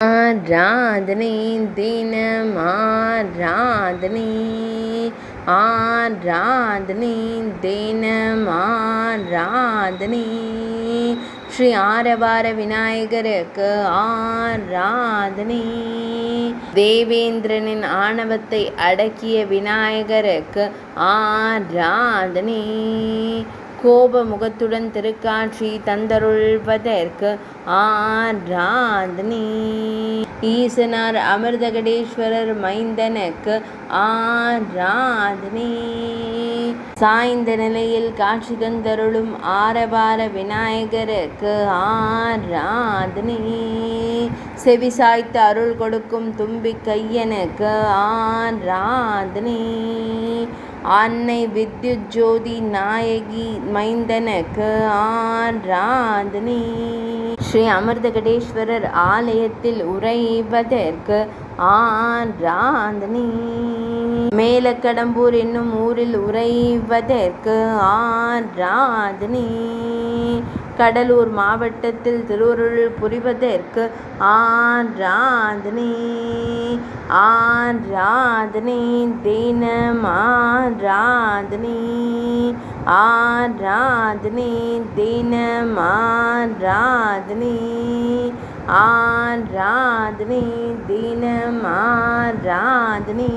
ஆராதனை தினம் ஆராதனை ஆராதனை தினம் ஆராதனை ஸ்ரீ ஆரவார விநாயகருக்கு ஆராதனை தேவேந்திரனின் ஆணவத்தை அடக்கிய விநாயகருக்கு ஆராதனை கோப முகத்துடன் திருக்காட்சி தந்தருள்வதற்கு ஆராதனை ஈசனார் அமிர்தகடேஸ்வரர் மைந்தனுக்கு ஆராதனை சாய்ந்த நிலையில் காட்சி தந்தருளும் ஆரவார விநாயகருக்கு ஆராதனை செவி சாய்த்து அருள் கொடுக்கும் தும்பி கையனுக்கு ஆராதனை அன்னை வித்யுத் ஜோதி நாயகி மைந்தனுக்கு ஆராதனை ஸ்ரீ அமிர்தகடேஸ்வரர் ஆலயத்தில் உறைவதற்கு ஆராதனை மேலக்கடம்பூர் என்னும் ஊரில் உறைவதற்கு ஆராதனை கடலூர் மாவட்டத்தில் திருவருள் புரிவதற்கு ஆராதனை ஆராதனை தினம் ஆராதனை ஆராதனை தினம் ஆராதனை ஆராதனை தினம் ஆராதனை